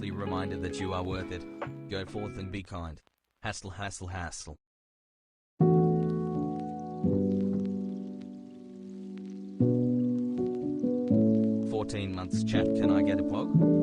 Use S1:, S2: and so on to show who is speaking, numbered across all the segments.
S1: daily reminder that you are worth it. Go forth and be kind. Hassle, hassle, hassle. 14 months chat, can I get a plug?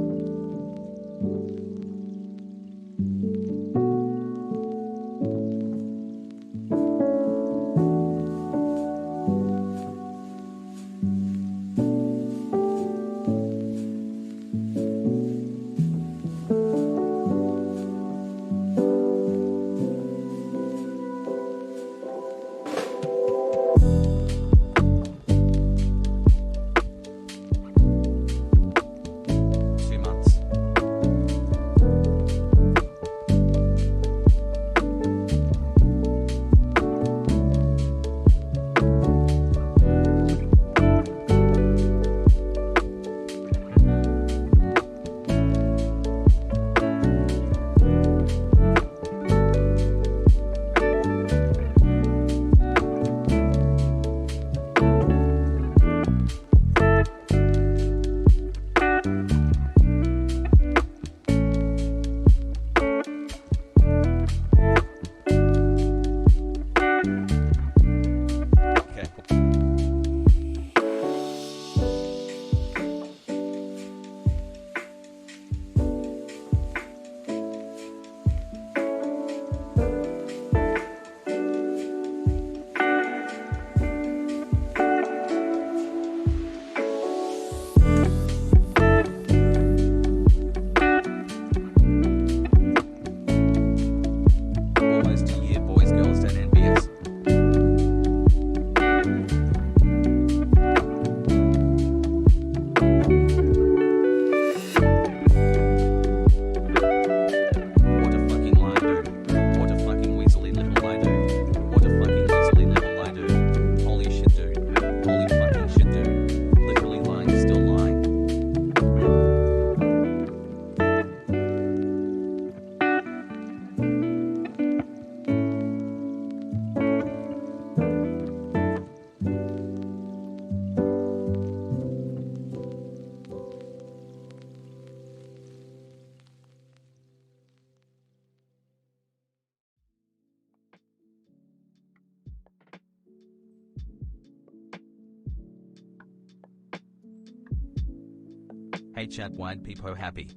S1: Hey chat, wide peepo happy.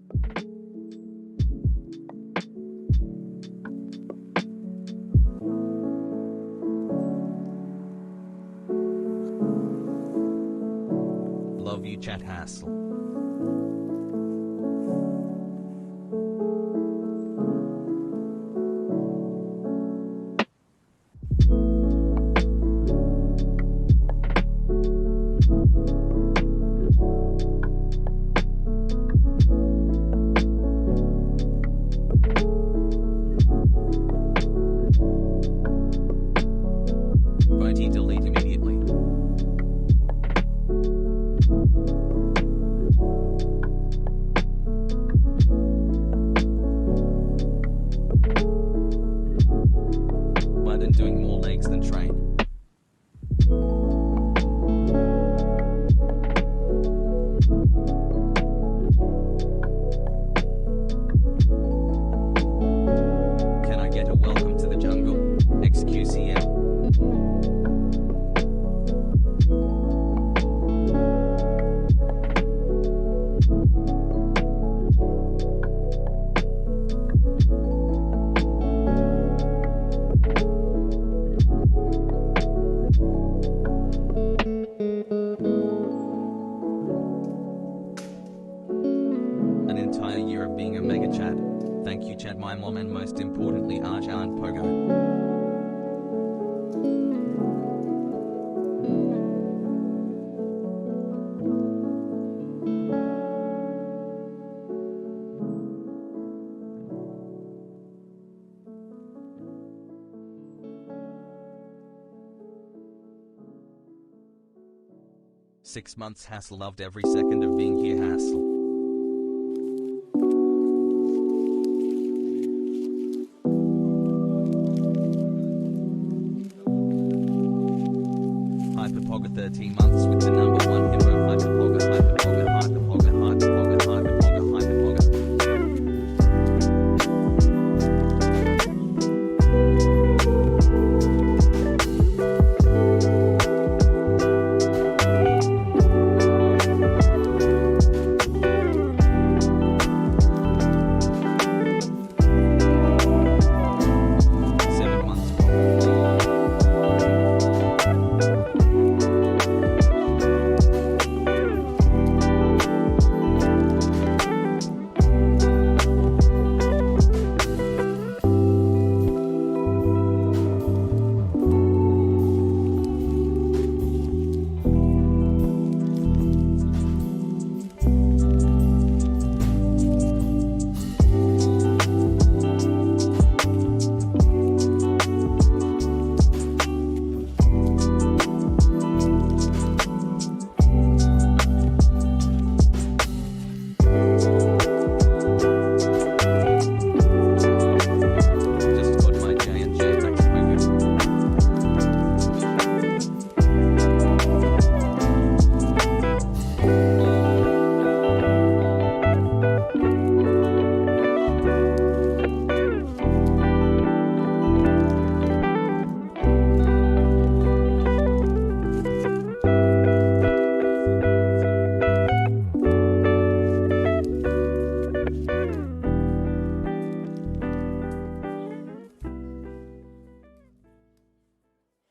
S1: Love you chat hassle. Delete immediately. London doing more legs than train. Can I get a welcome to the jungle? XQCM. An entire year of being a mega chat. Thank you chat, my mom, and most importantly Arja and Pogo. Six months hassle, loved every second of being here hassle. Hyperpogger 13 months with the number one hero. Hyperpogger, hyperpogger, hyperpogger, hyperpogger, hyperpogger, hyperpogger.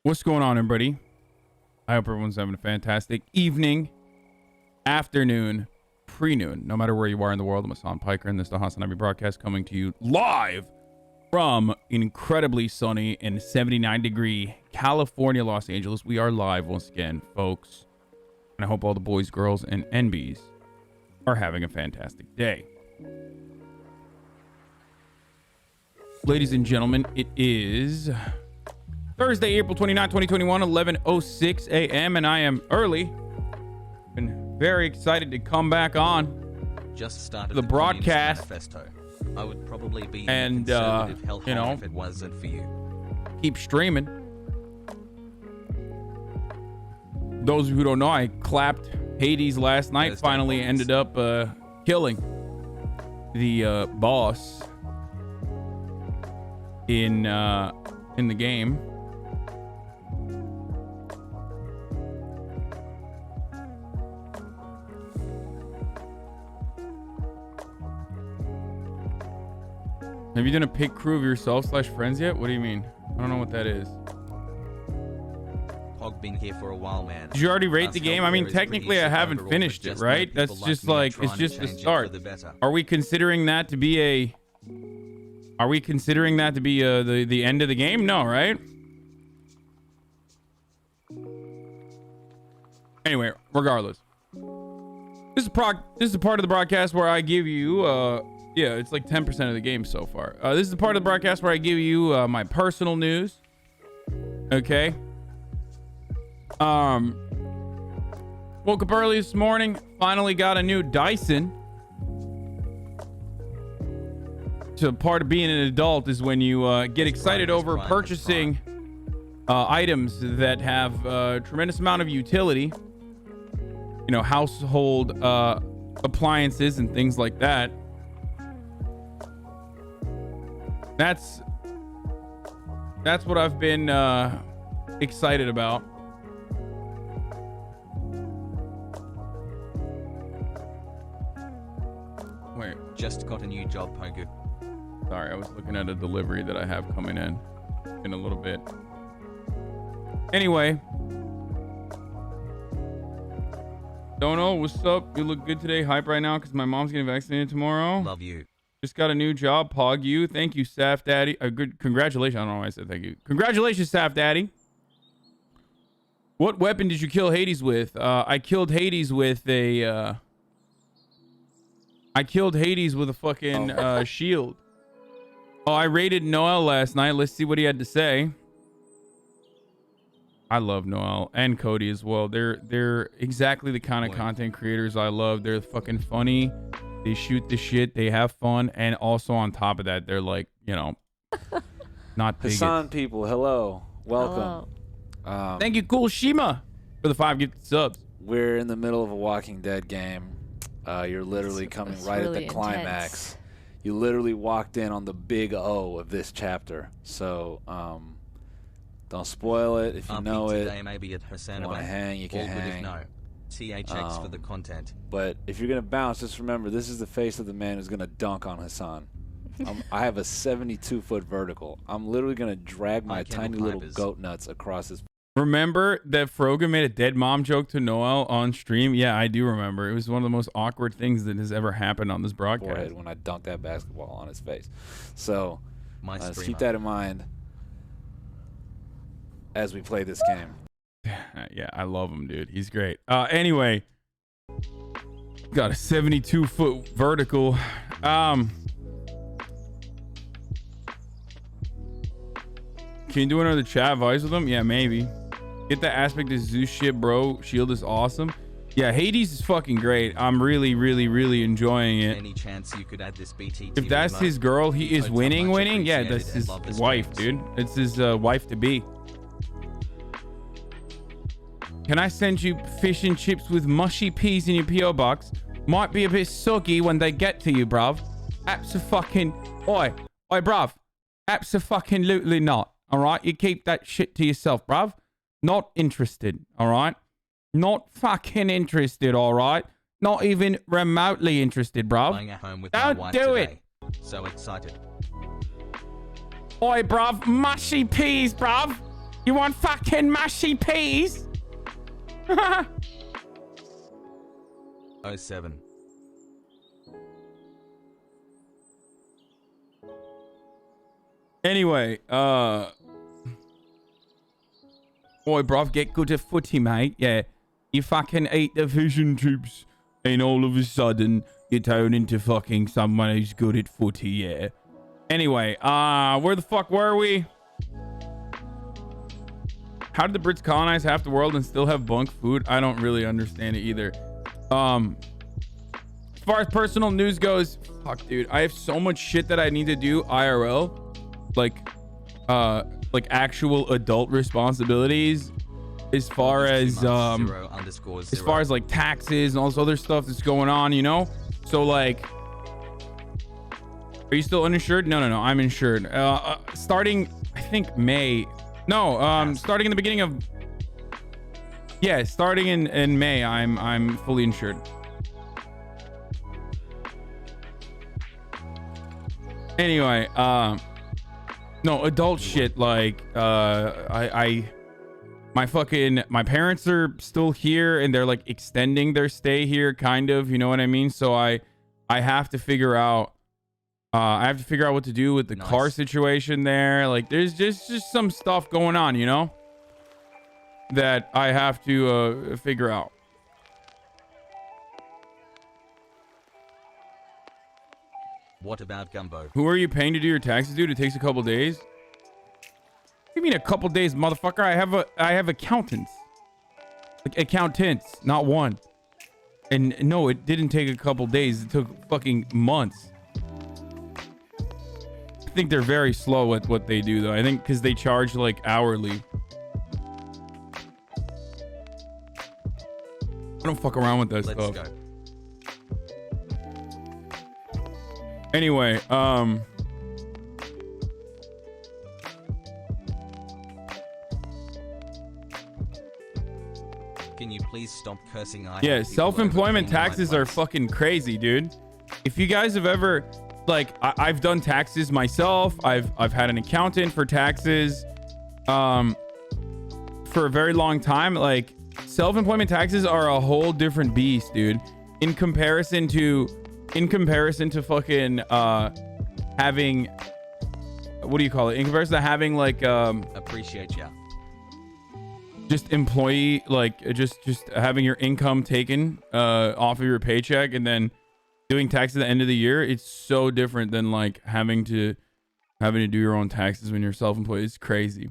S2: What's going on, everybody? I hope everyone's having a fantastic evening, afternoon, pre-noon, no matter where you are in the world. I'm Hassan Piker, and this is the Hasanabi broadcast coming to you live from incredibly sunny and 79-degree California, Los Angeles. We are live once again, folks. And I hope all the boys, girls, and NBs are having a fantastic day. Ladies and gentlemen, it is Thursday, April 29, 2021, 11:06 a.m. and I am early. Been very excited to come back on.
S1: Just started
S2: the broadcast.
S1: Manifesto. I would probably be
S2: and
S1: conservative hellhole
S2: you know,
S1: if it wasn't for you.
S2: Keep streaming. Those of you who don't know, I clapped Hades last night.
S1: Thursday
S2: Finally
S1: boss.
S2: ended up killing the boss in the game. Have you done a pick crew of yourself / friends yet? What do you mean? I don't know what that is.
S1: Hog been here for a while, man.
S2: Did you already rate the
S1: Us
S2: game? I mean,
S1: hellbearers
S2: technically I
S1: pretty
S2: haven't
S1: overall,
S2: finished
S1: but
S2: it,
S1: just
S2: right?
S1: know
S2: That's
S1: people
S2: just
S1: me are
S2: like, it's
S1: trying to
S2: just the
S1: change it for
S2: start.
S1: the better.
S2: Are we considering that to be the end of the game? No, right? Anyway, regardless. This is a part of the broadcast where I give you yeah, it's like 10% of the game so far. This is the part of the broadcast where I give you my personal news. Okay. Woke up early this morning, finally got a new Dyson. So part of being an adult is when you get excited over purchasing items that have a tremendous amount of utility. You know, household appliances and things like that. That's what I've been excited about. Wait.
S1: Just got a new job, Pogu.
S2: Sorry, I was looking at a delivery that I have coming in a little bit. Anyway. Dono, what's up? You look good today. Hype right now because my mom's getting vaccinated tomorrow.
S1: Love you.
S2: Just got a new job. Pog you. Thank you, Saf Daddy. Good congratulations. I don't know why I said thank you. Congratulations, Saf Daddy. What weapon did you kill Hades with? I killed Hades with a fucking shield. Oh, I raided Noel last night. Let's see what he had to say. I love Noel and Cody as well. They're exactly the kind of content creators I love. They're fucking funny. They shoot the shit. They have fun, and also on top of that, they're like, you know, not bigots.
S3: Hassan people, hello, welcome.
S2: Hello. Thank you, Cool Shima, for the 5 gifted subs.
S3: We're in the middle of a Walking Dead game. You're literally coming right
S4: really
S3: at the climax.
S4: Intense.
S3: You literally walked in on the big O of this chapter. So, don't spoil it. If you know it,
S1: Today maybe at Hasanabi.
S3: want to hang, you can hang.
S1: No. THX for the content.
S3: But if you're gonna bounce, just remember this is the face of the man who's gonna dunk on Hassan. I have a 72-foot vertical. I'm literally gonna drag my tiny little goat nuts across his.
S2: Remember that Frogan made a dead mom joke to Noel on stream? Yeah, I do remember. It was one of the most awkward things that has ever happened on this broadcast.
S3: When I dunked that basketball on his face. So let's keep
S1: streamer.
S3: that in mind as we play this game.
S2: Yeah, I love him, dude. He's great. Anyway, got a 72-foot vertical. Can you do another chat voice with him? Yeah, maybe. Get that aspect of Zeus shit, bro. Shield is awesome. Yeah, Hades is fucking great. I'm really, really, really enjoying it.
S1: Any chance you could add this BT?
S2: If that's his girl, he is winning. Yeah, that's his wife, dude. It's his wife to be. Can I send you fish and chips with mushy peas in your P.O. box? Might be a bit soggy when they get to you, bruv. Oi, bruv. Abso-fucking-lutely not. All right? You keep that shit to yourself, bruv. Not interested. All right? Not fucking interested, all right? Not even remotely interested, bruv.
S1: Playing at home with
S2: Don't
S1: my wife
S2: do
S1: today.
S2: it.
S1: So excited.
S2: Oi, bruv. Mushy peas, bruv. You want fucking mashy peas?
S1: 07.
S2: Anyway, boy, bruv, get good at footy, mate. Yeah, you fucking eat the vision troops, and all of a sudden you turn into fucking someone who's good at footy. Yeah. Anyway, where the fuck were we? How did the Brits colonize half the world and still have bunk food? I don't really understand it either. As far as personal news goes, fuck, dude, I have so much shit that I need to do IRL, like actual adult responsibilities, as far as like taxes and all this other stuff that's going on, you know. So like, are you still uninsured? No, I'm insured. Starting, I think May. No, starting in the beginning of, yeah, starting in May, I'm fully insured. Anyway, no, adult shit, like, my parents are still here and they're like extending their stay here, kind of, you know what I mean? So I have to figure out, what to do with the car situation there. Like, there's just some stuff going on, you know, that I have to figure out.
S1: What about Gumbo?
S2: Who are you paying to do your taxes, dude? It takes a couple days. What do you mean a couple days, motherfucker? I have accountants. Like, accountants, not one. And no, it didn't take a couple days. It took fucking months. I think they're very slow at what they do, though. I think because they charge like hourly. I don't fuck around with that stuff.
S1: Let's go.
S2: Anyway,
S1: can you please stop cursing?
S2: Yeah, self-employment taxes are fucking crazy, dude. If you guys have ever, like, I've done taxes myself. I've had an accountant for taxes for a very long time. Like, self-employment taxes are a whole different beast, dude. In comparison to fucking having, what do you call it? In comparison to having like
S1: appreciate ya.
S2: Just employee, like just having your income taken off of your paycheck and then doing tax at the end of the year, it's so different than like having to do your own taxes when you're self-employed. It's crazy.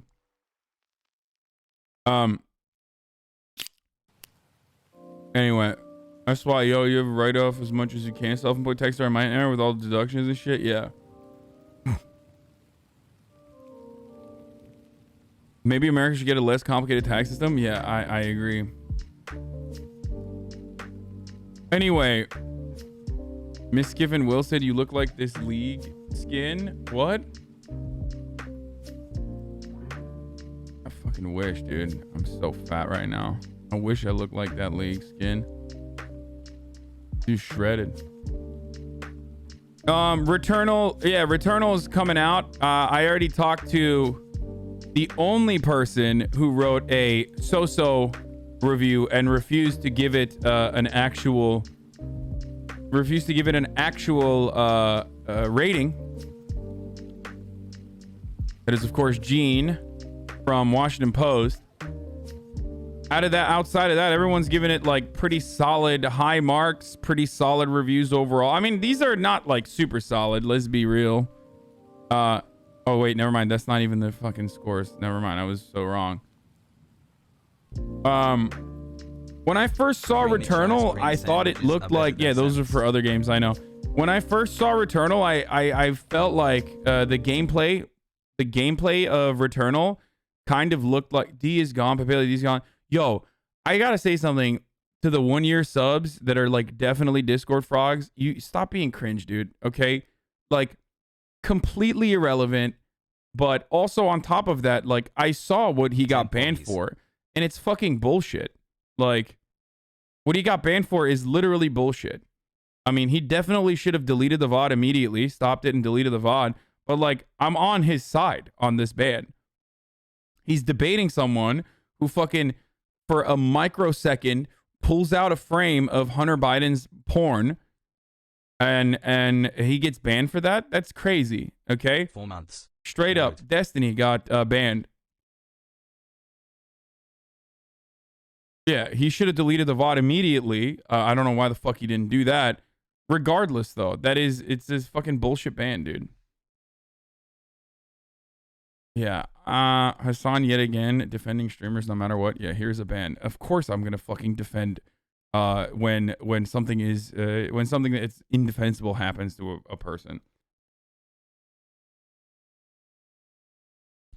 S2: Anyway, that's why, yo, you have a write-off as much as you can. Self-employed tax are my error with all the deductions and shit. Yeah. Maybe America should get a less complicated tax system. Yeah, I agree. Anyway, Miss Giffen Will said you look like this league skin. What? I fucking wish, dude. I'm so fat right now. I wish I looked like that league skin. Too shredded. Returnal. Yeah, Returnal is coming out. I already talked to the only person who wrote a so-so review and refused to give it an actual rating. That is, of course, Gene from Washington Post. Outside of that, everyone's giving it like pretty solid high marks, pretty solid reviews overall. I mean, these are not like super solid, let's be real. Oh wait, never mind. That's not even the fucking scores. Never mind. I was so wrong. When I first saw Returnal, I thought it looked like, yeah, those are for other games, I know. When I first saw Returnal, I felt like the gameplay of Returnal kind of looked like D is gone, Papele D's gone. Yo, I gotta say something to the 1 year subs that are like definitely Discord frogs. You stop being cringe, dude. Okay, like completely irrelevant. But also on top of that, like I saw what he got banned for, and it's fucking bullshit. Like what he got banned for is literally bullshit. I mean, he definitely should have deleted the VOD immediately, stopped it and deleted the VOD. But like, I'm on his side on this ban. He's debating someone who fucking, for a microsecond, pulls out a frame of Hunter Biden's porn, and he gets banned for that. That's crazy. Okay,
S1: 4 months.
S2: Straight up, Destiny got banned. Yeah, he should have deleted the VOD immediately. I don't know why the fuck he didn't do that. Regardless, though, it's this fucking bullshit ban, dude. Yeah, Hassan yet again defending streamers no matter what. Yeah, here's a ban. Of course, I'm gonna fucking defend when something is when something that's indefensible happens to a person.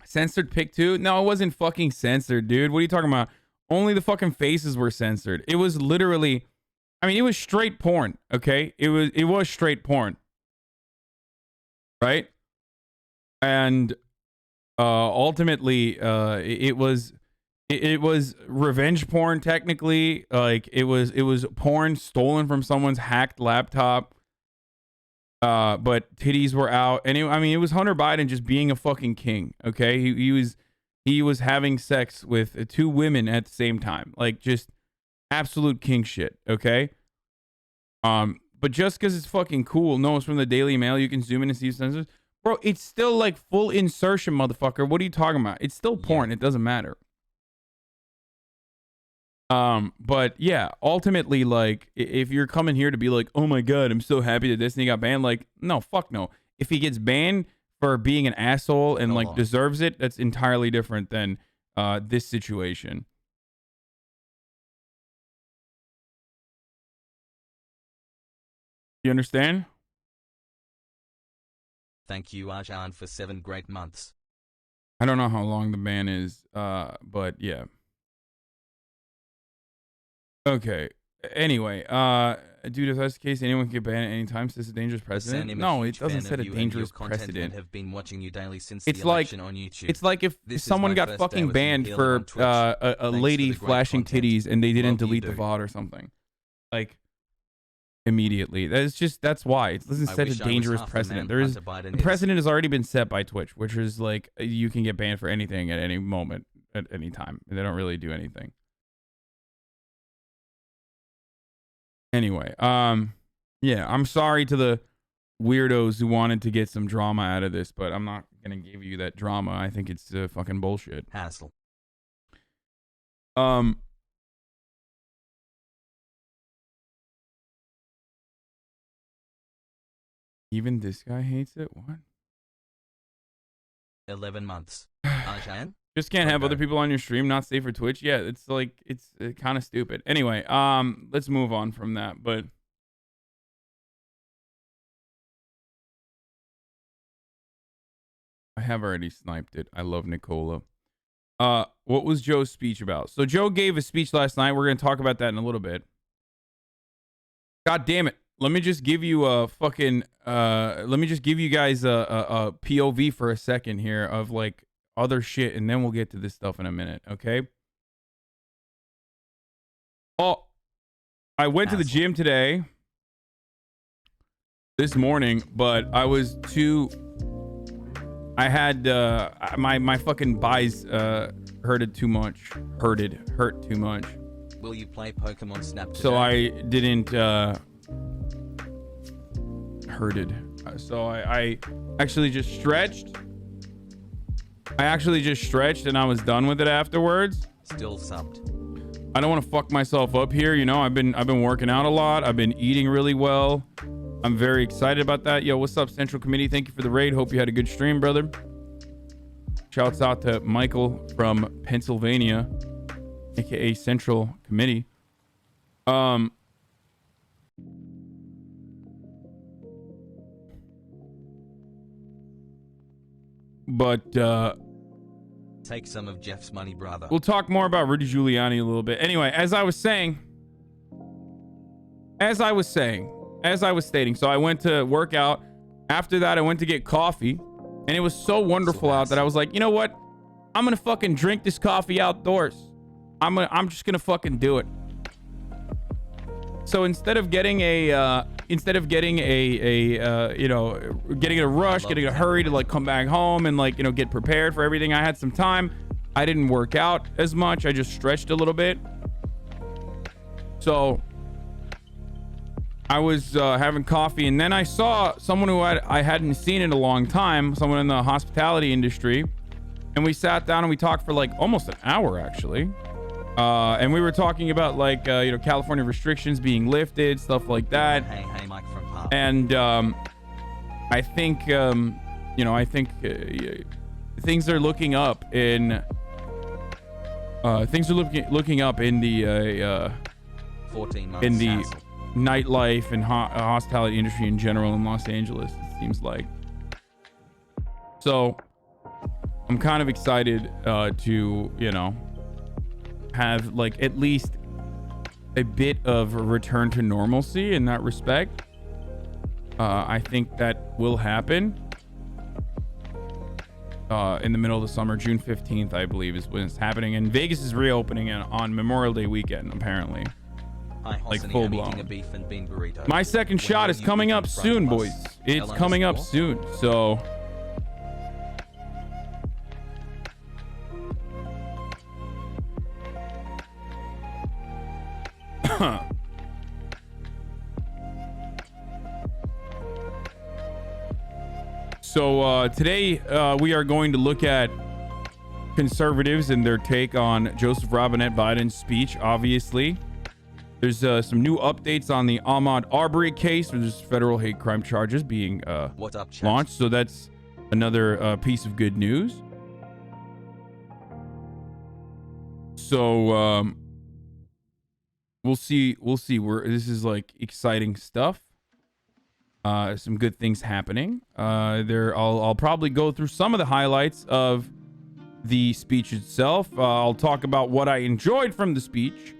S2: Censored pic too? No, it wasn't fucking censored, dude. What are you talking about? Only the fucking faces were censored. It was literally, I mean, it was straight porn. Okay, it was straight porn, right? And ultimately, it was revenge porn. Technically, like it was porn stolen from someone's hacked laptop. But titties were out, and it was Hunter Biden just being a fucking king. Okay, he was having sex with 2 women at the same time, like just absolute king shit. Okay. But just because it's fucking cool, no, it's from the Daily Mail. You can zoom in and see censors. Bro, it's still like full insertion, motherfucker. What are you talking about? It's still porn. Yeah. It doesn't matter. But yeah, ultimately, like, if you're coming here to be like, oh my God, I'm so happy that Destiny got banned, like, no, fuck no. If he gets banned for being an asshole and like deserves it, that's entirely different than this situation. You understand?
S1: Thank you, Arjan, for 7 great months.
S2: I don't know how long the ban is, but yeah. Okay. Anyway, dude, if that's the case, anyone can get banned at any time. Is this a dangerous precedent? No, it doesn't set a dangerous precedent.
S1: Have been watching you daily since
S2: it's
S1: the election on YouTube.
S2: It's like if someone got fucking banned for a lady flashing titties and they didn't delete the VOD or something, like immediately. That's why it doesn't set a dangerous precedent. The precedent has already been set by Twitch, which is like you can get banned for anything at any moment, at any time. They don't really do anything. Anyway, yeah, I'm sorry to the weirdos who wanted to get some drama out of this, but I'm not gonna give you that drama. I think it's fucking bullshit.
S1: Hassle.
S2: Even this guy hates it? What?
S1: 11 months. Arjan?
S2: Just can't have other people on your stream, not safe for Twitch. Yeah, it's like, it's kind of stupid. Anyway, let's move on from that, but I have already sniped it. I love Nicola. What was Joe's speech about? So Joe gave a speech last night. We're going to talk about that in a little bit. God damn it. Let me just give you a fucking, let me just give you guys a POV for a second here of like other shit, and then we'll get to this stuff in a minute, okay? Oh, I went to the gym today, this morning, but I was too, I had, my fucking buys hurt too much.
S1: Will you play Pokemon Snap today?
S2: So I didn't, hurted. So I actually just stretched. And I was done with it afterwards.
S1: Still subbed.
S2: I don't want to fuck myself up here, you know. I've been working out a lot. I've been eating really well. I'm very excited about that. Yo, what's up, Central Committee? Thank you for the raid. Hope you had a good stream, brother. Shouts out to Michael from Pennsylvania, aka Central Committee. But
S1: take some of Jeff's money, brother.
S2: We'll talk more about Rudy Giuliani a little bit. Anyway, as I was stating, so I went to work out. After that, I went to get coffee, and it was so wonderful out that I was like, you know what? I'm gonna fucking drink this coffee outdoors. I'm just gonna fucking do it. So instead of getting a you know, getting in a rush, getting in a hurry to like come back home and like, you know, get prepared for everything, I had some time. I didn't work out as much. I just stretched a little bit. So I was having coffee, and then I saw someone who I hadn't seen in a long time, someone in the hospitality industry, and we sat down and we talked for like almost an hour, actually. And we were talking about like California restrictions being lifted, stuff like that.
S1: Hey, Mike from Park.
S2: And I think things are looking up in looking up in the
S1: 14 months
S2: in the
S1: hassle.
S2: nightlife and hospitality industry in general in Los Angeles, it seems like. So I'm kind of excited to have like at least a bit of a return to normalcy in that respect. I think that will happen in the middle of the summer. June 15th, I believe, is when it's happening, and Vegas is reopening on Memorial Day weekend, apparently. Like full blown. My second shot is coming up soon, boys. It's coming up soon. So today we are going to look at conservatives and their take on Joseph Robinette Biden's speech. Obviously, there's some new updates on the Ahmaud Arbery case, where there's federal hate crime charges being launched. So that's another piece of good news. So we'll see. This is like exciting stuff. Some good things happening. I'll probably go through some of the highlights of the speech itself. I'll talk about what I enjoyed from the speech,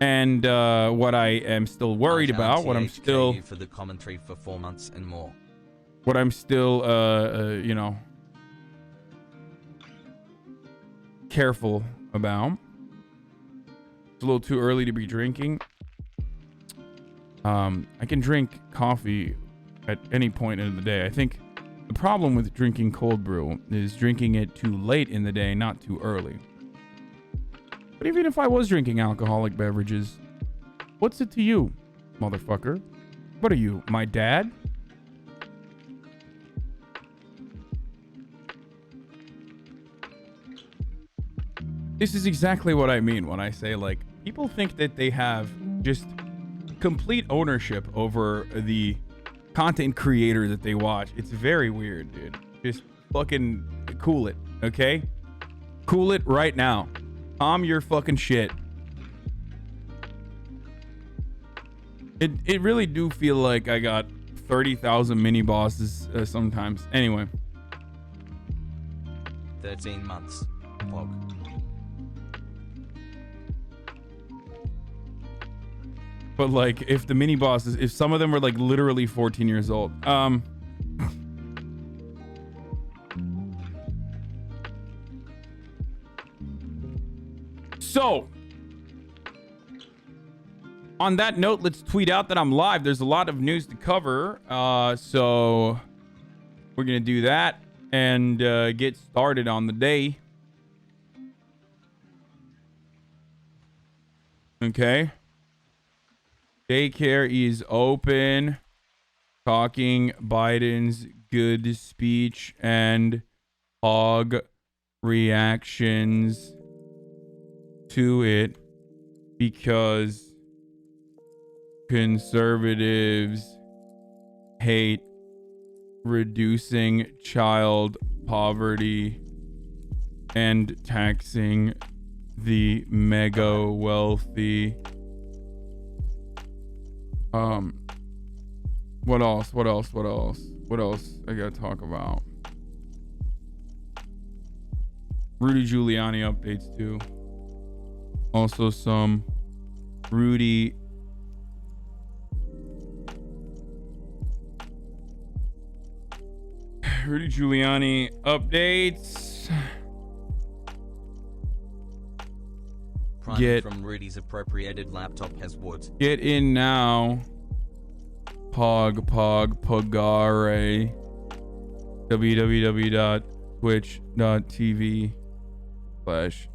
S2: and what I am still worried about, what I'm still
S1: for the commentary for 4 months and more.
S2: What I'm still careful about. It's a little too early to be drinking. I can drink coffee at any point in the day. I think the problem with drinking cold brew is drinking it too late in the day, not too early. But even if I was drinking alcoholic beverages, what's it to you, motherfucker? What are you, my dad? This is exactly what I mean when I say, like, people think that they have just complete ownership over the content creator that they watch. It's very weird, dude. Just fucking cool it, okay? Cool it right now. Calm your fucking shit. It really do feel like I got 30,000 mini bosses sometimes. Anyway.
S1: 13 months. Vlog.
S2: But like, if the mini bosses, if some of them were like literally 14 years old. So, on that note, let's tweet out that I'm live. There's a lot of news to cover. So we're going to do that and get started on the day. Okay. Daycare is open. Talking Biden's good speech and hog reactions to it because conservatives hate reducing child poverty and taxing the mega wealthy. What else I gotta talk about? Rudy Giuliani updates too. Also some Rudy Giuliani updates.
S1: Prime from Rudy's appropriated laptop has wood.
S2: Get in now. Pagare. www.twitch.tv slash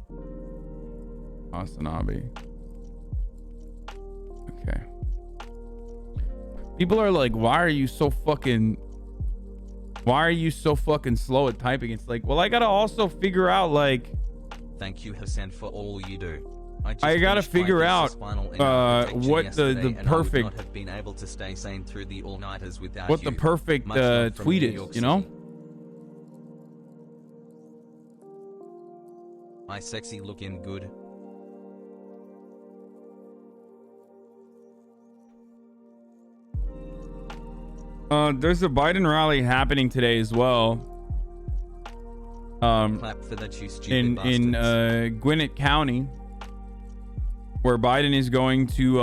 S2: Hasanabi. Okay. People are like, why are you so fucking slow at typing? It's like, well, I gotta also figure out, like,
S1: thank you, Hassan, for all you do.
S2: I gotta figure out what the perfect,
S1: I would not have been able to stay sane through the all-nighters without
S2: what
S1: you.
S2: the perfect
S1: Much love from
S2: tweet
S1: New
S2: is,
S1: York
S2: you know?
S1: City. My sexy looking good.
S2: There's a Biden rally happening today as well.
S1: Clap for that, you stupid
S2: in Gwinnett County, where Biden is going to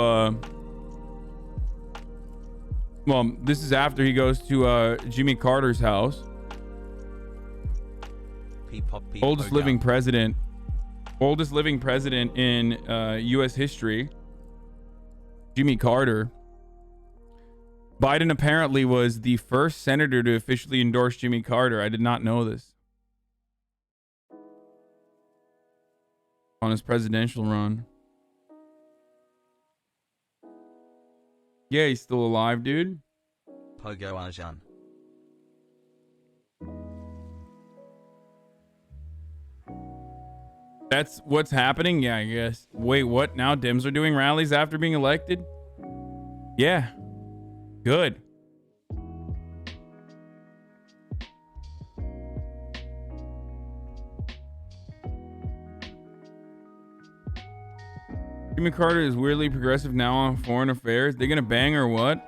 S2: well, this is after he goes to Jimmy Carter's house. Oldest living president in US history, Jimmy Carter. Biden apparently was the first senator to officially endorse Jimmy Carter. I did not know this. On his presidential run. Yeah, he's still alive, dude.
S1: Pogo Arjan.
S2: That's what's happening? Yeah, I guess. Wait, what? Now Dems are doing rallies after being elected? Yeah. Good. Jimmy Carter is weirdly progressive now on foreign affairs. They gonna bang or what?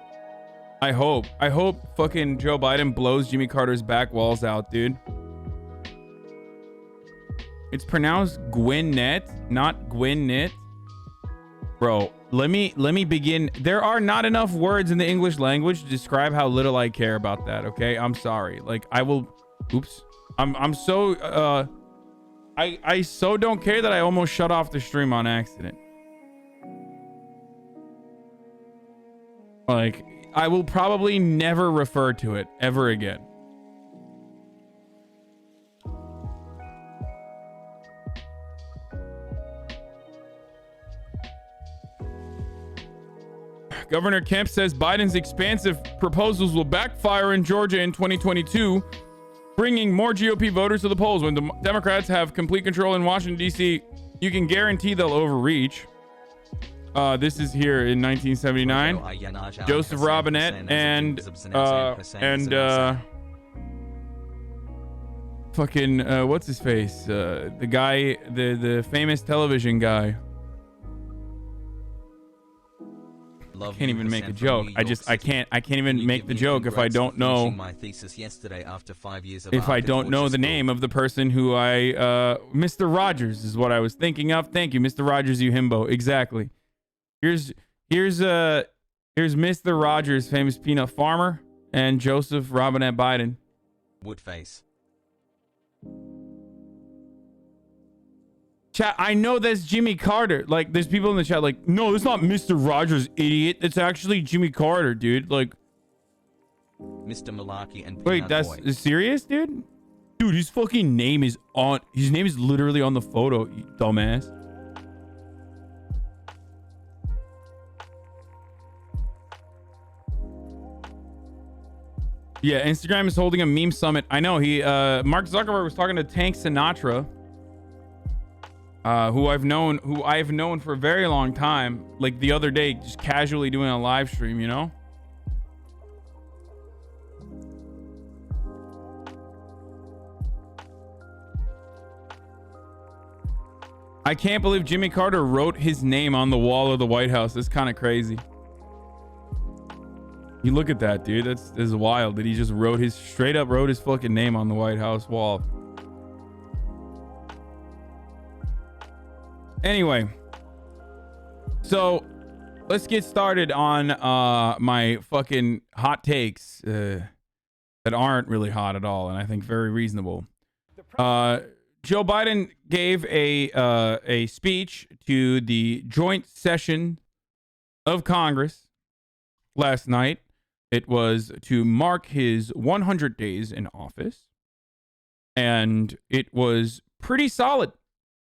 S2: I hope. I hope fucking Joe Biden blows Jimmy Carter's back walls out, dude. It's pronounced Gwinnett, not Gwinnett. Bro, let me begin. There are not enough words in the English language to describe how little I care about that, okay? I'm sorry. Like, I will... Oops. I'm so... I so don't care that I almost shut off the stream on accident. Like, I will probably never refer to it ever again. Governor Kemp says Biden's expansive proposals will backfire in Georgia in 2022, bringing more GOP voters to the polls. When the Democrats have complete control in Washington, D.C., you can guarantee they'll overreach. This is here in 1979. Joseph Robinette and fucking what's his face? The guy, the famous television guy. I can't even make a joke. I can't even make the joke if I don't know
S1: my thesis yesterday after 5 years of
S2: if I don't know the name of the person who Mr. Rogers is what I was thinking of. Thank you, Mr. Rogers, you himbo. Exactly. Here's Mr. Rogers, famous peanut farmer, and Joseph Robinette Biden.
S1: Woodface.
S2: Chat, I know that's Jimmy Carter. Like, there's people in the chat like, no, it's not Mr. Rogers, idiot. It's actually Jimmy Carter, dude. Like,
S1: Mr. Malarkey and
S2: wait, that's
S1: Boy.
S2: Serious, dude? Dude, his fucking name is on. His name is literally on the photo, you dumbass. Yeah, Instagram is holding a meme summit. I know Mark Zuckerberg was talking to Tank Sinatra. Who I've known for a very long time, like the other day, just casually doing a live stream, you know? I can't believe Jimmy Carter wrote his name on the wall of the White House. That's kind of crazy. You look at that, dude. That's wild that he just straight up wrote his fucking name on the White House wall. Anyway, so let's get started on my fucking hot takes that aren't really hot at all, and I think very reasonable. Joe Biden gave a speech to the joint session of Congress last night. It was to mark his 100 days in office, and it was pretty solid.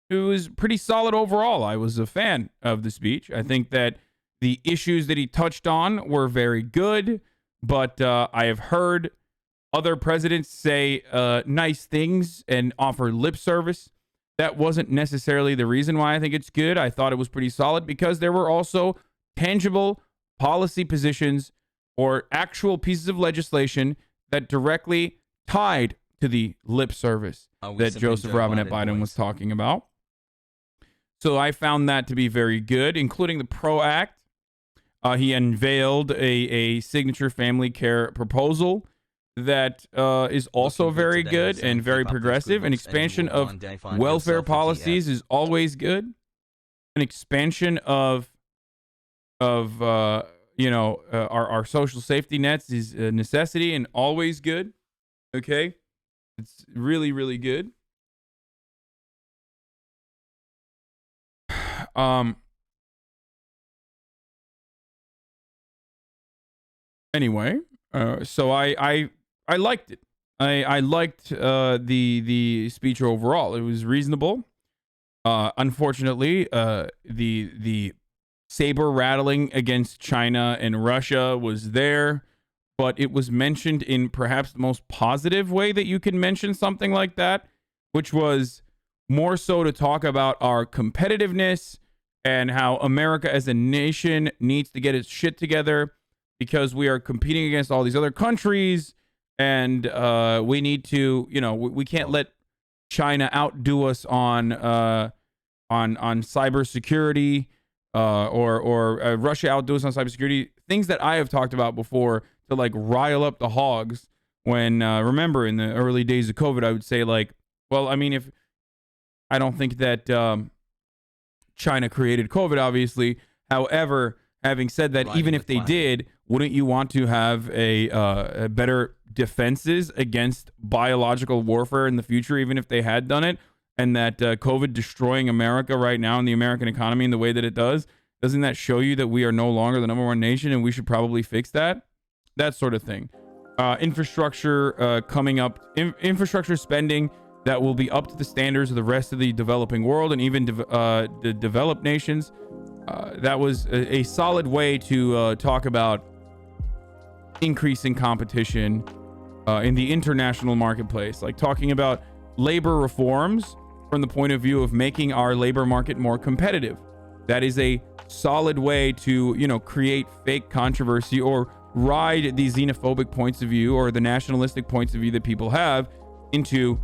S2: it was pretty solid overall. I was a fan of the speech. I think that the issues that he touched on were very good, but I have heard other presidents say nice things and offer lip service. That wasn't necessarily the reason why I think it's good. I thought it was pretty solid because there were also tangible policy positions or actual pieces of legislation that directly tied to the lip service that Joseph Robinette Biden was talking about. So I found that to be very good, including the PRO Act. He unveiled a signature family care proposal that is also very good and very progressive. An expansion of welfare policies is always good. An expansion of our social safety nets is a necessity and always good. Okay, it's really, really good. Anyway, so I liked it. I liked the speech overall. It was reasonable. Unfortunately, the saber rattling against China and Russia was there, but it was mentioned in perhaps the most positive way that you can mention something like that, which was more so to talk about our competitiveness and how America as a nation needs to get its shit together because we are competing against all these other countries, and we need to, we can't let China outdo us on cybersecurity, or Russia outdo us on cybersecurity. Things that I have talked about before to like rile up the hogs. When remember in the early days of COVID, I would say like, well, I mean, if I don't think that China created COVID, obviously. However, having said that, even if they did, wouldn't you want to have a better defenses against biological warfare in the future, even if they had done it? And that COVID destroying America right now and the American economy in the way that it does, doesn't that show you that we are no longer the #1 nation and we should probably fix that? That sort of thing. Infrastructure coming up, infrastructure spending that will be up to the standards of the rest of the developing world and even the developed nations. That was a solid way to talk about increasing competition in the international marketplace, like talking about labor reforms from the point of view of making our labor market more competitive. That is a solid way to, create fake controversy or ride the xenophobic points of view or the nationalistic points of view that people have into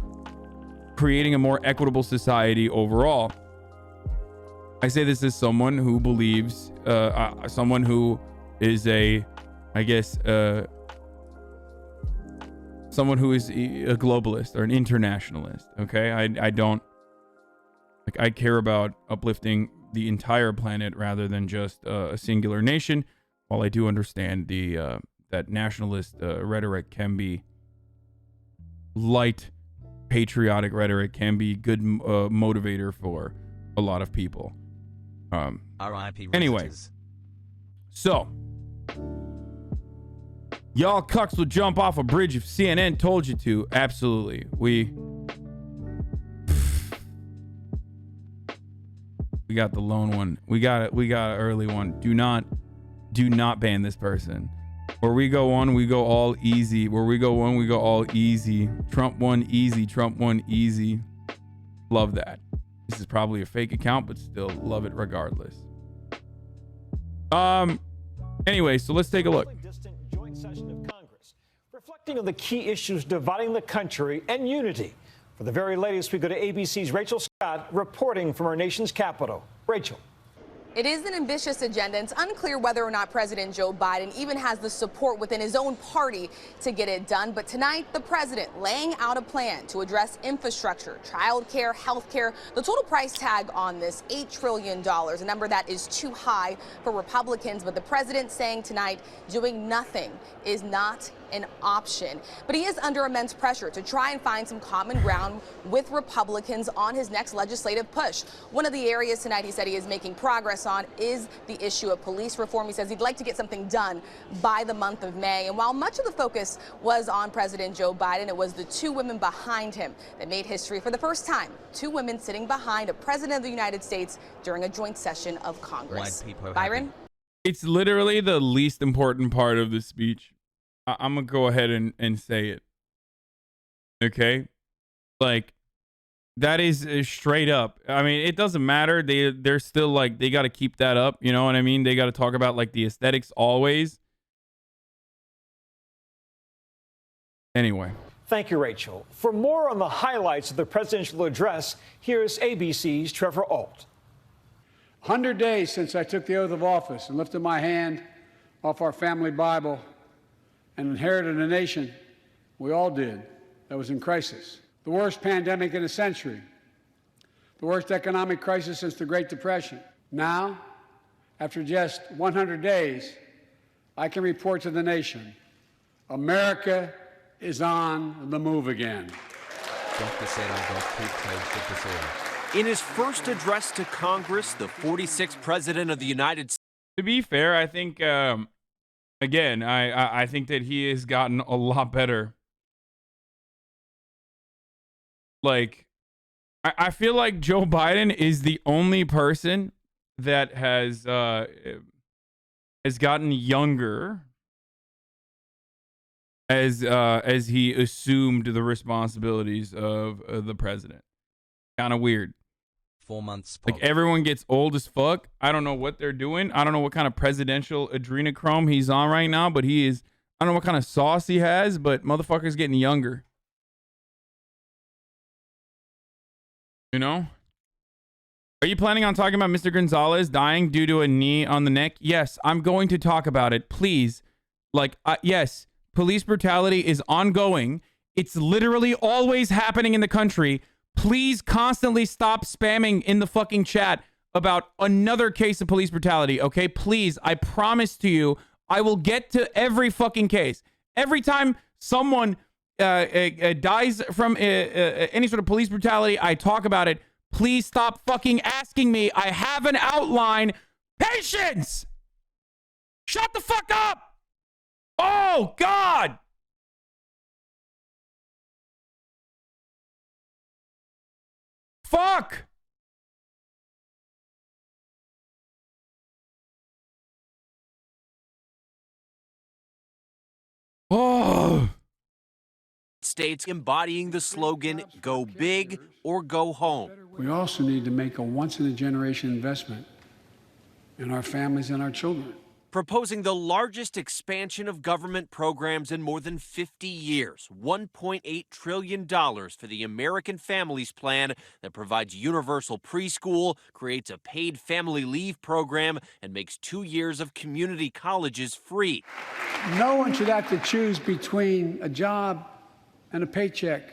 S2: creating a more equitable society overall. I say this as someone who believes, someone who is someone who is a globalist or an internationalist. Okay, I don't I care about uplifting the entire planet rather than just a singular nation. While I do understand that nationalist rhetoric can be light, patriotic rhetoric can be good motivator for a lot of people. Anyway, so y'all cucks will jump off a bridge if CNN told you to. Absolutely. We got the lone one. We got an early one. Do not ban this person. Where we go one, we go all easy. Where we go one, we go all easy. Trump won easy. Trump won easy. Love that. This is probably a fake account, but still love it regardless. Anyway, so let's take a look.
S4: Joint session of Congress, reflecting on the key issues dividing the country and unity. For the very latest, we go to ABC's Rachel Scott reporting from our nation's capital. Rachel.
S5: It is an ambitious agenda. It's unclear whether or not President Joe Biden even has the support within his own party to get it done. But tonight, the president laying out a plan to address infrastructure, child care, health care. The total price tag on this, $8 trillion, a number that is too high for Republicans. But the president saying tonight doing nothing is not an option. But he is under immense pressure to try and find some common ground with Republicans on his next legislative push. One of the areas tonight he said he is making progress on is the issue of police reform. He says he'd like to get something done by the month of May. And while much of the focus was on President Joe Biden, it was the two women behind him that made history for the first time. Two women sitting behind a president of the United States during a joint session of Congress. Byron?
S2: It's literally the least important part of the speech. I'm going to go ahead and say it. Okay? Like, that is straight up. I mean, it doesn't matter. They're still like, they got to keep that up. You know what I mean? They got to talk about like the aesthetics always. Anyway.
S4: Thank you, Rachel. For more on the highlights of the presidential address, here's ABC's Trevor Ault.
S6: 100 days since I took the oath of office and lifted my hand off our family Bible and inherited a nation, we all did, that was in crisis. The worst pandemic in a century. The worst economic crisis since the Great Depression. Now, after just 100 days, I can report to the nation, America is on the move again.
S7: In his first address to Congress, the 46th president of the United States.
S2: To be fair, I think, again, I think that he has gotten a lot better. Like, I feel like Joe Biden is the only person that has gotten younger as he assumed the responsibilities of the president. Kind of weird.
S1: 4 months.
S2: Like, everyone gets old as fuck. I don't know what they're doing. I don't know what kind of presidential adrenochrome he's on right now, but he is. I don't know what kind of sauce he has, but motherfucker's getting younger. You know? Are you planning on talking about Mr. Gonzalez dying due to a knee on the neck? Yes, I'm going to talk about it. Please. Like, yes, police brutality is ongoing. It's literally always happening in the country. Please constantly stop spamming in the fucking chat about another case of police brutality, okay? Please, I promise to you, I will get to every fucking case. Every time someone dies from any sort of police brutality, I talk about it. Please stop fucking asking me. I have an outline. Patience! Shut the fuck up! Oh, God! Fuck! Oh.
S7: States embodying the slogan, go big or go home.
S6: We also need to make a once-in-a-generation investment in our families and our children.
S7: Proposing the largest expansion of government programs in more than 50 years, $1.8 trillion for the American Families Plan that provides universal preschool, creates a paid family leave program, and makes 2 years of community colleges free.
S6: No one should have to choose between a job and a paycheck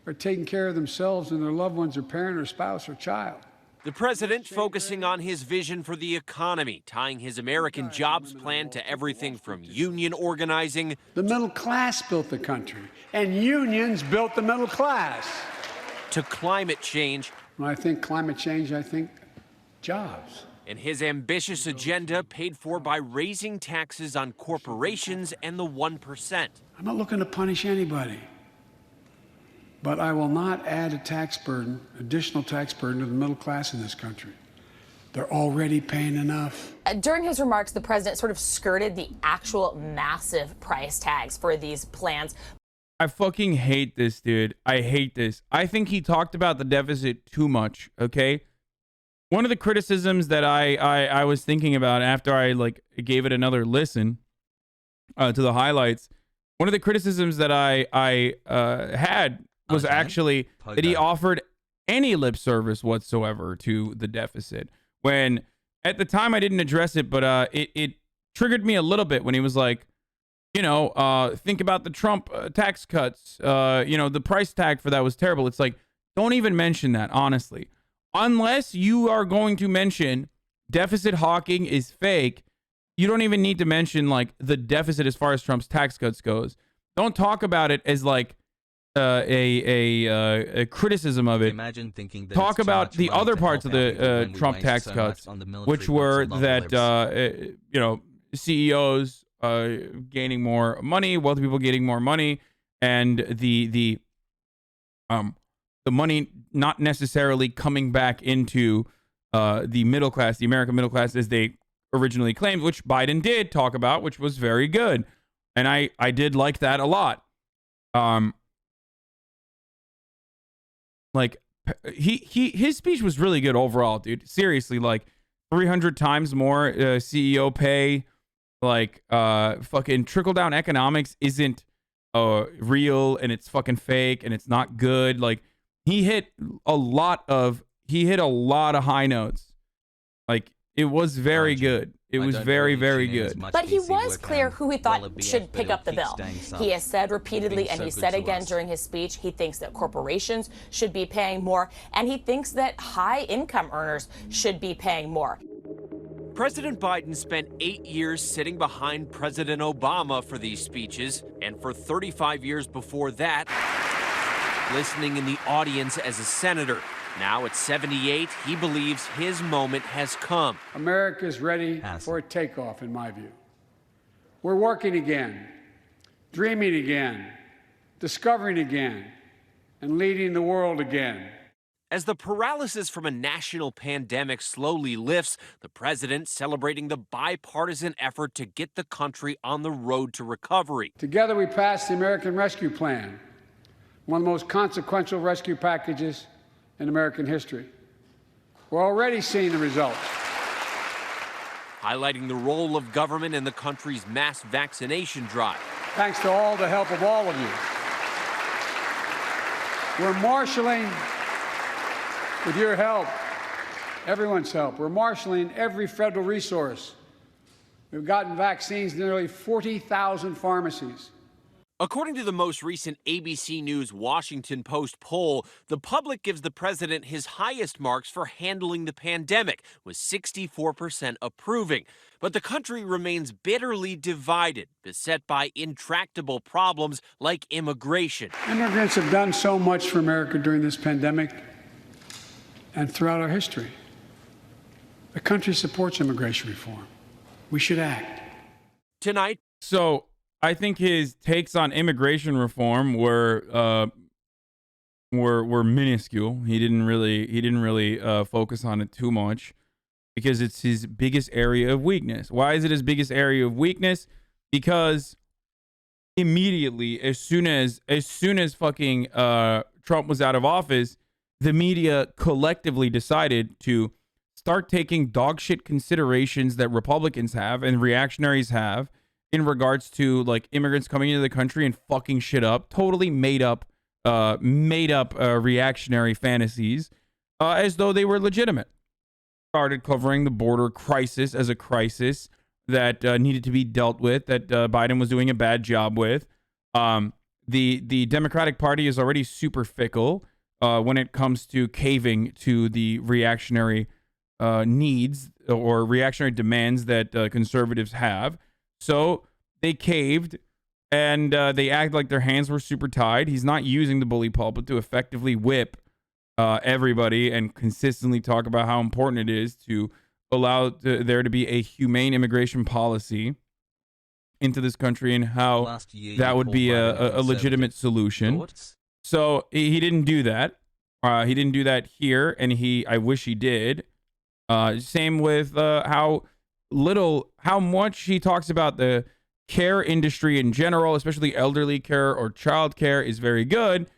S6: or taking care of themselves and their loved ones or parent or spouse or child.
S7: The president focusing on his vision for the economy, tying his American jobs plan to everything from union organizing.
S6: The middle class built the country, and unions built the middle class.
S7: To climate change.
S6: When I think climate change, I think jobs.
S7: And his ambitious agenda paid for by raising taxes on corporations and the 1%.
S6: I'm not looking to punish anybody. But I will not add a tax burden, additional tax burden to the middle class in this country. They're already paying enough.
S8: During his remarks, the president sort of skirted the actual massive price tags for these plans.
S2: I fucking hate this, dude. I hate this. I think he talked about the deficit too much, okay? One of the criticisms that I was thinking about after I gave it another listen to the highlights, one of the criticisms that I had was actually that he offered any lip service whatsoever to the deficit. When at the time I didn't address it, but it triggered me a little bit when he was like, you know, think about the Trump tax cuts. You know, the price tag for that was terrible. It's like, don't even mention that, honestly. Unless you are going to mention deficit hawking is fake, you don't even need to mention like the deficit as far as Trump's tax cuts goes. Don't talk about it as like a criticism of it.
S1: Imagine thinking that
S2: Talk
S1: it's too
S2: about
S1: much
S2: the
S1: money
S2: other
S1: to
S2: parts of
S1: help out people
S2: the
S1: when we
S2: Trump
S1: waste
S2: tax
S1: so
S2: cuts,
S1: much on the military
S2: which were
S1: books and love
S2: that
S1: lives.
S2: CEOs gaining more money, wealthy people getting more money, and the money not necessarily coming back into the middle class, the American middle class, as they originally claimed, which Biden did talk about, which was very good, and I did like that a lot. Like his speech was really good overall, dude. Seriously, like 300 times more CEO pay, like fucking trickle down economics isn't real, and it's fucking fake, and it's not good. Like he hit a lot of high notes. Like it was very good. It was very, very good.
S8: But he was clear who he thought should pick up the bill. He has said repeatedly, and he said again during his speech, he thinks that corporations should be paying more, and he thinks that high-income earners should be paying more.
S7: President Biden spent 8 years sitting behind President Obama for these speeches, and for 35 years before that, listening in the audience as a senator. Now at 78, he believes his moment has come.
S6: America is ready for a takeoff, in my view. We're working again, dreaming again, discovering again, and leading the world again.
S7: As the paralysis from a national pandemic slowly lifts, the president celebrating the bipartisan effort to get the country on the road to recovery.
S6: Together we passed the American Rescue Plan, one of the most consequential rescue packages in American history. We're already seeing the results.
S7: Highlighting the role of government in the country's mass vaccination drive.
S6: Thanks to all the help of all of you. We're marshaling, with your help, everyone's help, we're marshaling every federal resource. We've gotten vaccines to nearly 40,000 pharmacies.
S7: According to the most recent ABC News Washington Post poll, the public gives the president his highest marks for handling the pandemic, with 64% approving. But the country remains bitterly divided, beset by intractable problems like immigration.
S6: Immigrants have done so much for America during this pandemic and throughout our history. The country supports immigration reform. We should act.
S7: Tonight,
S2: So I think his takes on immigration reform were minuscule. He didn't really focus on it too much because it's his biggest area of weakness. Why is it his biggest area of weakness? Because immediately, as soon as fucking Trump was out of office, the media collectively decided to start taking dogshit considerations that Republicans have and reactionaries have in regards to like immigrants coming into the country and fucking shit up, totally made up reactionary fantasies, as though they were legitimate. Started covering the border crisis as a crisis that needed to be dealt with, that Biden was doing a bad job with. The Democratic Party is already super fickle when it comes to caving to the reactionary needs or reactionary demands that conservatives have. So they caved, and they act like their hands were super tied. He's not using the bully pulpit to effectively whip everybody and consistently talk about how important it is to allow there to be a humane immigration policy into this country and how that would be a legitimate solution. So he didn't do that. He didn't do that here, and I wish he did. Same with how much he talks about the care industry in general, especially elderly care or child care, is very good,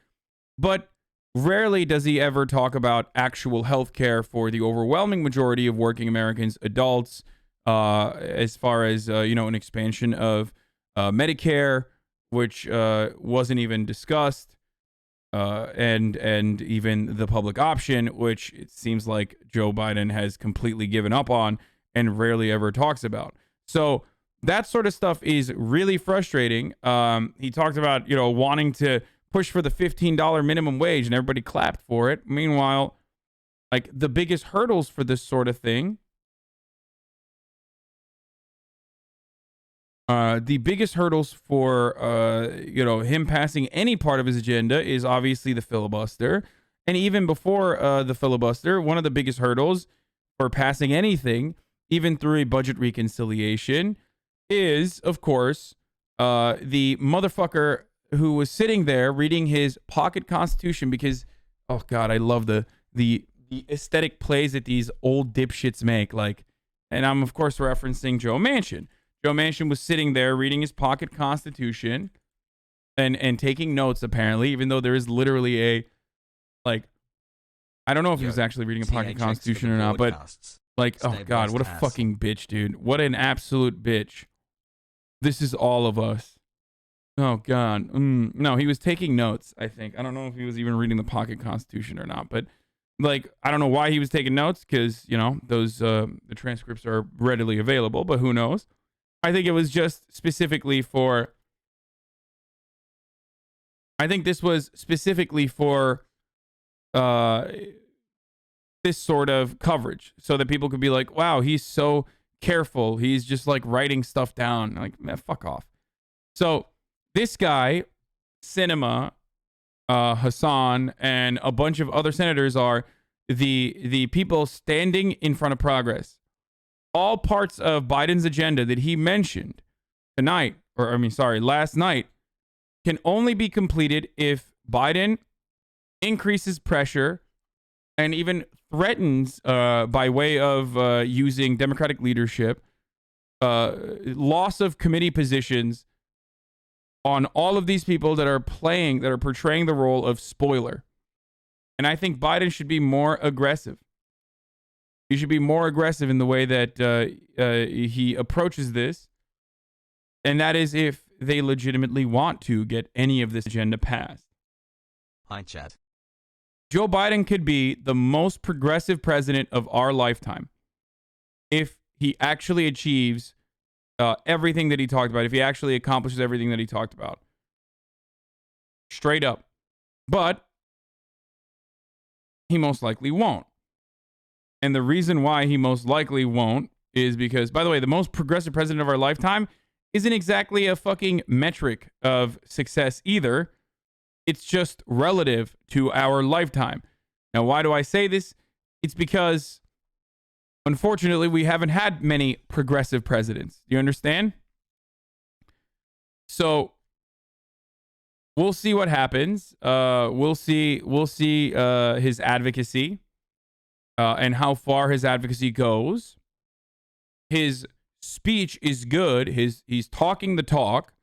S2: but rarely does he ever talk about actual health care for the overwhelming majority of working Americans, adults, as far as an expansion of Medicare, which wasn't even discussed, and even the public option, which it seems like Joe Biden has completely given up on and rarely ever talks about. So that sort of stuff is really frustrating. He talked about, wanting to push for the $15 minimum wage, and everybody clapped for it. Meanwhile, like, the biggest hurdles for this sort of thing The biggest hurdles for him passing any part of his agenda is obviously the filibuster. And even before the filibuster, one of the biggest hurdles for passing anything, even through a budget reconciliation, is, of course, the motherfucker who was sitting there reading his pocket constitution because, oh God, I love the aesthetic plays that these old dipshits make. Like, and I'm, of course, referencing Joe Manchin. Joe Manchin was sitting there reading his pocket constitution and taking notes, apparently, even though there is literally a, like, I don't know if he was actually reading a pocket constitution or not, but, like, oh God, what a fucking bitch, dude. What an absolute bitch. This is all of us. Oh God. No, he was taking notes, I think. I don't know if he was even reading the pocket constitution or not, but, like, I don't know why he was taking notes because, those, the transcripts are readily available, but who knows? I think it was just specifically for, I think this was specifically for this sort of coverage so that people could be like, wow, he's so careful. He's just like writing stuff down. Like, man, fuck off. So this guy, Sinema, Hassan, and a bunch of other senators are the people standing in front of progress. All parts of Biden's agenda that he mentioned last night, can only be completed if Biden increases pressure and even threatens, by way of using Democratic leadership, loss of committee positions on all of these people that are portraying the role of spoiler. And I think Biden should be more aggressive. He should be more aggressive in the way that he approaches this. And that is if they legitimately want to get any of this agenda passed.
S1: Hi, chat.
S2: Joe Biden could be the most progressive president of our lifetime if he actually achieves everything that he talked about, if he actually accomplishes everything that he talked about. Straight up. But he most likely won't. And the reason why he most likely won't is because, by the way, the most progressive president of our lifetime isn't exactly a fucking metric of success either. It's just relative to our lifetime. Now, why do I say this? It's because, unfortunately, we haven't had many progressive presidents. Do you understand? So we'll see what happens. We'll see his advocacy. And how far his advocacy goes. His speech is good. He's talking the talk.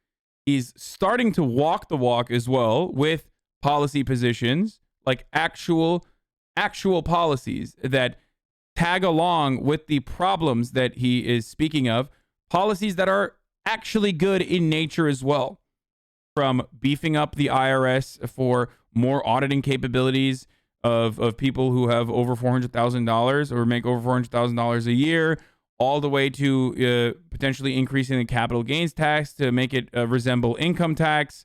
S2: He's starting to walk the walk as well with policy positions, like actual policies that tag along with the problems that he is speaking of. Policies that are actually good in nature as well. From beefing up the IRS for more auditing capabilities of people who have over $400,000 or make over $400,000 a year, all the way to potentially increasing the capital gains tax to make it resemble income tax.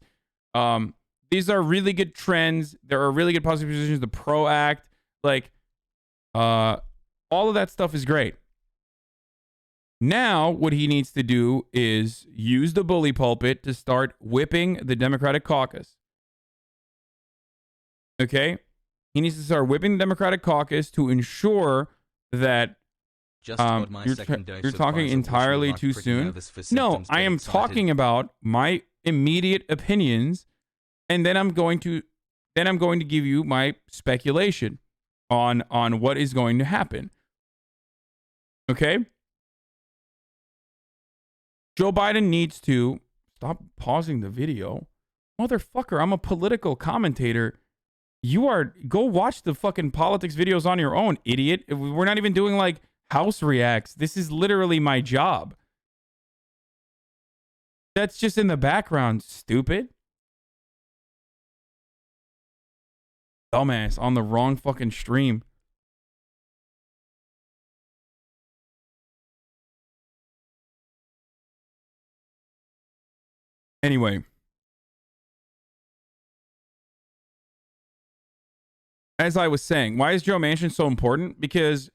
S2: These are really good trends. There are really good policy positions. The PRO Act, all of that stuff is great. Now, what he needs to do is use the bully pulpit to start whipping the Democratic caucus. Okay? He needs to start whipping the Democratic caucus to ensure that you're talking entirely too soon. No, I am talking about my immediate opinions, and then I'm going to give you my speculation on what is going to happen. Okay? Joe Biden needs to stop pausing the video. Motherfucker, I'm a political commentator. Go watch the fucking politics videos on your own, idiot. We're not even doing like house reacts. This is literally my job. That's just in the background, stupid. Dumbass on the wrong fucking stream. Anyway. As I was saying, why is Joe Manchin so important? Because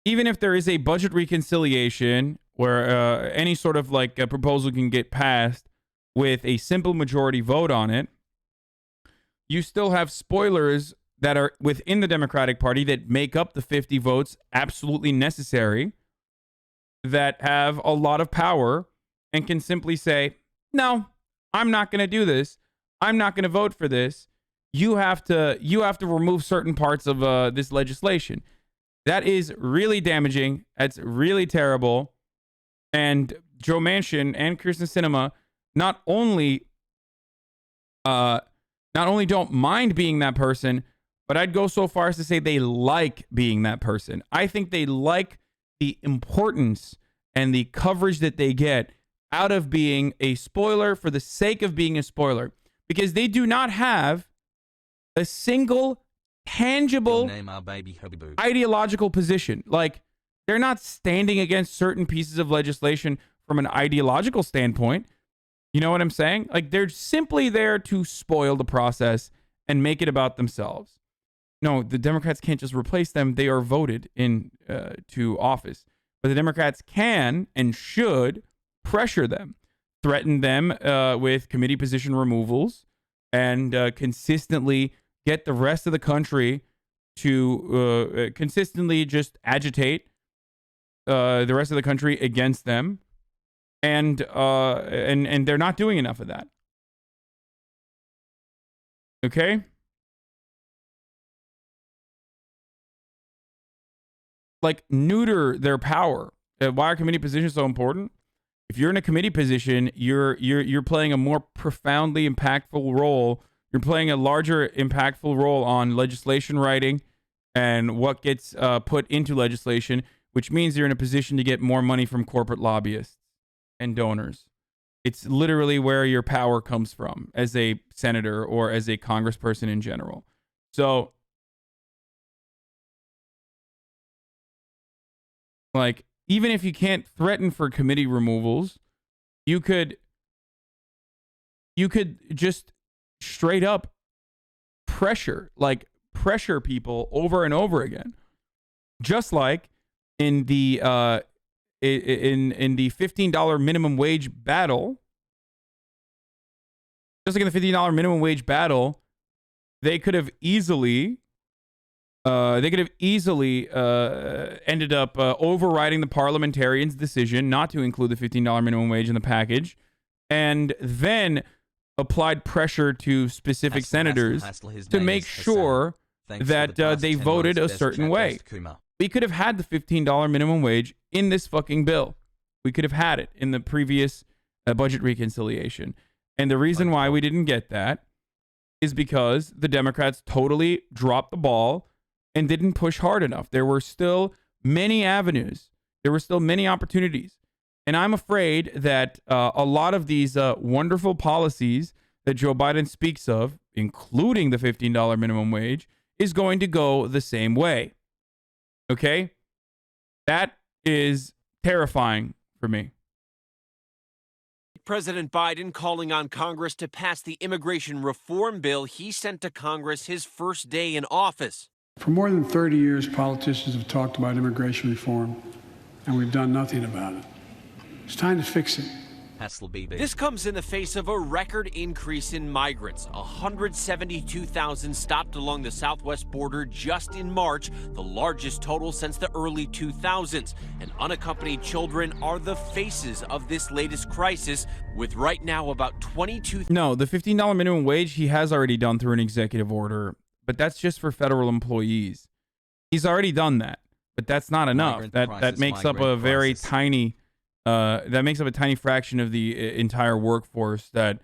S2: even if there is a budget reconciliation where any sort of like a proposal can get passed with a simple majority vote on it, you still have spoilers that are within the Democratic Party that make up the 50 votes absolutely necessary, that have a lot of power and can simply say, no, I'm not going to do this. I'm not going to vote for this. You have to remove certain parts of this legislation. That is really damaging. That's really terrible. And Joe Manchin and Kirsten Sinema not only don't mind being that person, but I'd go so far as to say they like being that person. I think they like the importance and the coverage that they get out of being a spoiler for the sake of being a spoiler, because they do not have a single tangible ideological position. Like, they're not standing against certain pieces of legislation from an ideological standpoint. You know what I'm saying? Like, they're simply there to spoil the process and make it about themselves. No, the Democrats can't just replace them. They are voted in to office. But the Democrats can and should pressure them, threaten them with committee position removals, and consistently get the rest of the country to consistently just agitate the rest of the country against them. And they're not doing enough of that. Okay? Like, neuter their power. Why are committee positions so important? If you're in a committee position, you're playing a more profoundly impactful role. You're playing a larger impactful role on legislation writing and what gets put into legislation, which means you're in a position to get more money from corporate lobbyists and donors. It's literally where your power comes from as a senator or as a congressperson in general. So, like, even if you can't threaten for committee removals, you could just straight up pressure people over and over again. Just like in the in the $15 minimum wage battle. Just like in the $15 minimum wage battle, they could have easily ended up overriding the parliamentarians' decision not to include the $15 minimum wage in the package, and then applied pressure to specific senators to make sure that they voted a certain way. We could have had the $15 minimum wage in this fucking bill. We could have had it in the previous budget reconciliation. And the reason why we didn't get that is because the Democrats totally dropped the ball and didn't push hard enough. There were still many avenues. There were still many opportunities. And I'm afraid that a lot of these wonderful policies that Joe Biden speaks of, including the $15 minimum wage, is going to go the same way. Okay? That is terrifying for me.
S7: President Biden calling on Congress to pass the immigration reform bill he sent to Congress his first day in office.
S6: For more than 30 years, politicians have talked about immigration reform, and we've done nothing about it. It's time to fix it.
S7: This comes in the face of a record increase in migrants. 172,000 stopped along the southwest border just in March, the largest total since the early 2000s. And unaccompanied children are the faces of this latest crisis, with right now about 22.
S2: No, the $15 minimum wage he has already done through an executive order, but that's just for federal employees. He's already done that, but that's not enough. That makes up a very tiny. That makes up a tiny fraction of the entire workforce that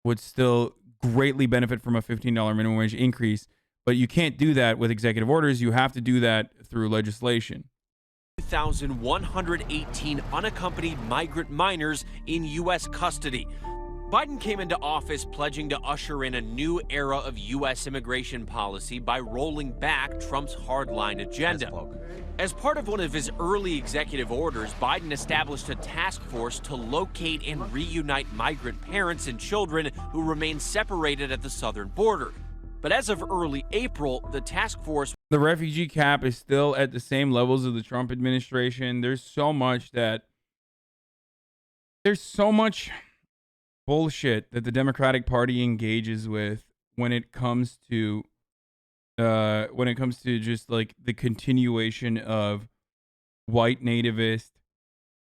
S2: would still greatly benefit from a $15 minimum wage increase. But you can't do that with executive orders. You have to do that through legislation.
S7: 2,118 unaccompanied migrant minors in U.S. custody. Biden came into office pledging to usher in a new era of U.S. immigration policy by rolling back Trump's hardline agenda. As part of one of his early executive orders, Biden established a task force to locate and reunite migrant parents and children who remain separated at the southern border. But as of early April, the task force...
S2: The refugee cap is still at the same levels of the Trump administration. There's so much that there's so much bullshit that the Democratic Party engages with when it comes to just like the continuation of white nativist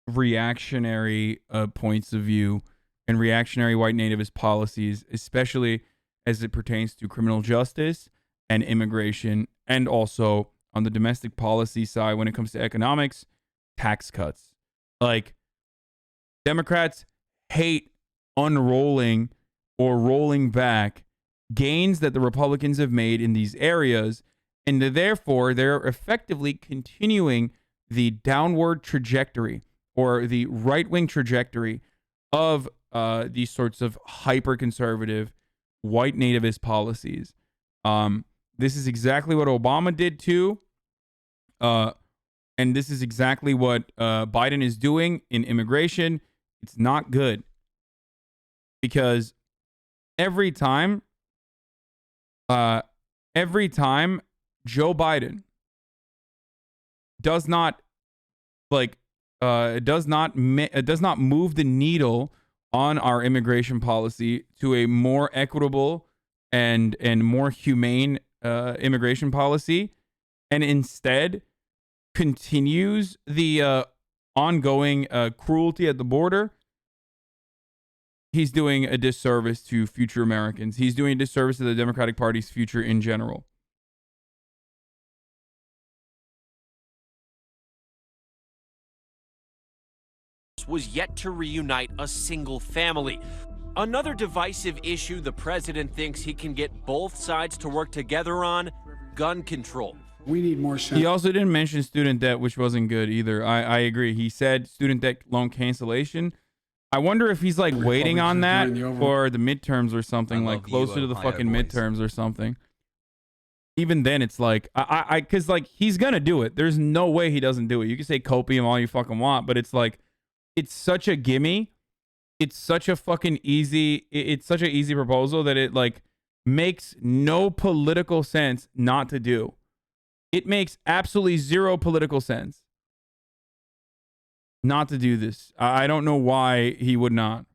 S2: reactionary points of view and reactionary white nativist policies, especially as it pertains to criminal justice and immigration, and also on the domestic policy side when it comes to economics, tax cuts. Like, Democrats hate unrolling or rolling back gains that the Republicans have made in these areas, and therefore they're effectively continuing the downward trajectory or the right-wing trajectory of these sorts of hyper-conservative white nativist policies. This is exactly what Obama did too, and this is exactly what Biden is doing in immigration. It's not good, because every time Joe Biden does not move the needle on our immigration policy to a more equitable and more humane immigration policy, and instead continues the ongoing cruelty at the border, he's doing a disservice to future Americans. He's doing a disservice to the Democratic Party's future in general.
S7: Was yet to reunite a single family. Another divisive issue the president thinks he can get both sides to work together on: gun control.
S6: We need more sense.
S2: He also didn't mention student debt, which wasn't good either. I agree. He said student debt loan cancellation. I wonder if he's like waiting on that for the midterms or something, like closer to the fucking midterms or something. Even then, it's like, because like he's gonna do it. There's no way he doesn't do it. You can say copium all you fucking want, but it's like, it's such a gimme. It's such a fucking easy. It's such an easy proposal that it like makes no political sense not to do. It makes absolutely zero political sense not to do this. I don't know why he would not.